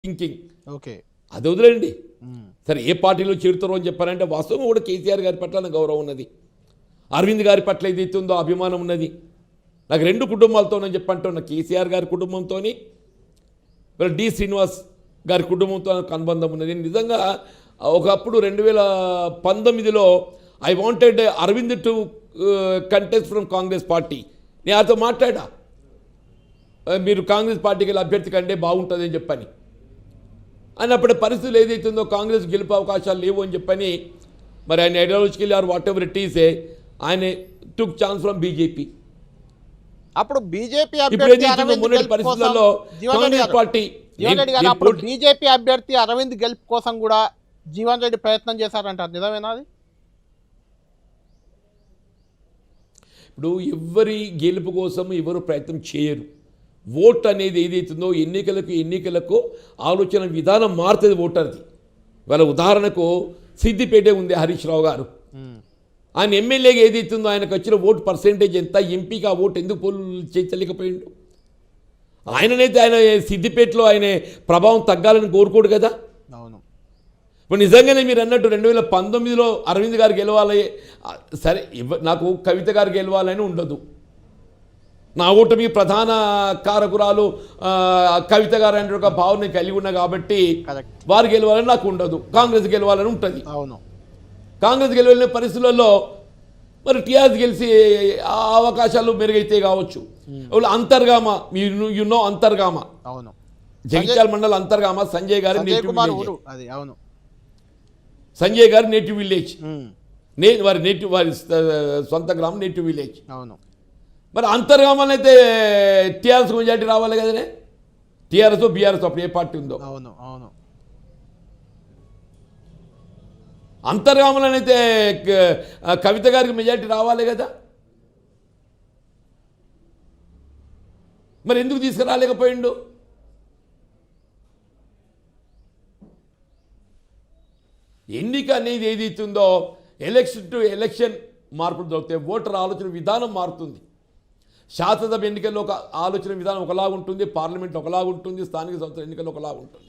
Thinking. Okay. అది వదిలేండి. సరే ఏ పార్టీలో చేరుతారో అని చెప్పారంటే వాస్తవం కూడా కేసీఆర్ గారి పట్ల నాకు గౌరవం ఉన్నది, అరవింద్ గారి పట్ల ఏదైతే ఉందో అభిమానం ఉన్నది. నాకు రెండు కుటుంబాలతోనని చెప్పంటున్నా, కేసీఆర్ గారి కుటుంబంతో డి శ్రీనివాస్ గారి కుటుంబంతో నాకు అనుబంధం ఉన్నది. నిజంగా ఒకప్పుడు 2019లో I wanted Aravind to contest from Congress party. నేను అతను మాట్లాడా, మీరు కాంగ్రెస్ పార్టీకి వెళ్ళి అభ్యర్థి కంటే బాగుంటుంది అని చెప్పని. అని అప్పుడు పరిస్థితులు ఏదైతుందో కాంగ్రెస్ గెలుపు అవకాశాలు లేవు అని చెప్పని, మరి ఆయన ideological or whatever it is ఆయన టుక్ ఛాన్స్ ఫ్రమ్ బీజేపీ. అప్పుడు బీజేపీ పరిస్థితుల్లో కాంగ్రెస్ పార్టీ బీజేపీ అభ్యర్థి అరవింద్ గెలుపు కోసం కూడా జీవన్ రెడ్డి ప్రయత్నం చేశారంటారు, నిజమేనా అది? ఇప్పుడు ఎవరి గెలుపు కోసం ఎవరు ప్రయత్నం చేయరు. ఓట్ అనేది ఏదైతుందో ఎన్నికలకు ఆలోచన విధానం మారుతుంది ఓటర్ది. వాళ్ళ ఉదాహరణకు సిద్దిపేటే ఉంది హరీష్ రావు గారు, ఆయన ఎమ్మెల్యేగా ఏదైతుందో ఆయనకు వచ్చిన ఓటు పర్సెంటేజ్ ఎంత, ఎంపీకి ఆ ఓటు ఎందుకు పోలు చేయలేకపోయిండు? ఆయననైతే ఆయన సిద్దిపేటలో ఆయన ప్రభావం తగ్గాలని కోరుకోడు కదా. అవును. ఇప్పుడు నిజంగానే మీరు అన్నట్టు 2019లో అరవింద్ గారు గెలవాలి, సరే నాకు కవిత గారు గెలవాలని ఉండదు. నా ఓటమికి ప్రధాన కారకురాలు కవిత గారు అంటే ఒక భావన కలిగి ఉన్నా కాబట్టి వారు గెలవాలని నాకు ఉండదు, కాంగ్రెస్ గెలవాలని ఉంటుంది. అవును. కాంగ్రెస్ గెలవలేని పరిస్థితులలో మరి టీఆర్ఎస్ గెలిచి ఆ అవకాశాలు మెరుగైతే కావచ్చు. అంతర్గామ, యునో అంతర్గామ, అవును, జగిత్యాల మండలం అంతర్గామ సంజయ్ గారి నేటివ్ విలేజ్. అది అవును, సంజయ్ గారి నేటివ్ విలేజ్, వారి సొంత గ్రామం నేటివ్ విలేజ్. అవును. మరి అంతర్గామని అయితే టీఆర్ఎస్ మెజార్టీ రావాలి కదనే, టీఆర్ఎస్ బీఆర్ఎస్ అప్పుడు ఏ పార్టీ ఉందో. అవును. అవును. అంతర్గామలనైతే కవిత గారికి మెజార్టీ రావాలి కదా. మరి ఎందుకు తీసుకురాలేకపోయిండు? ఎన్నిక అనేది ఏదైతుందో ఎలక్షన్ టు ఎలక్షన్ మార్పులు దొరుకుతాయి. ఓటర్ ఆలోచన విధానం మారుతుంది. శాసనసభ ఎన్నికల్లో ఒక ఆలోచన విధానం ఒకలాగా ఉంటుంది, పార్లమెంట్ ఒకలాగా ఉంటుంది, స్థానిక సంస్థల ఎన్నికల్లో ఒకలాగా ఉంటుంది.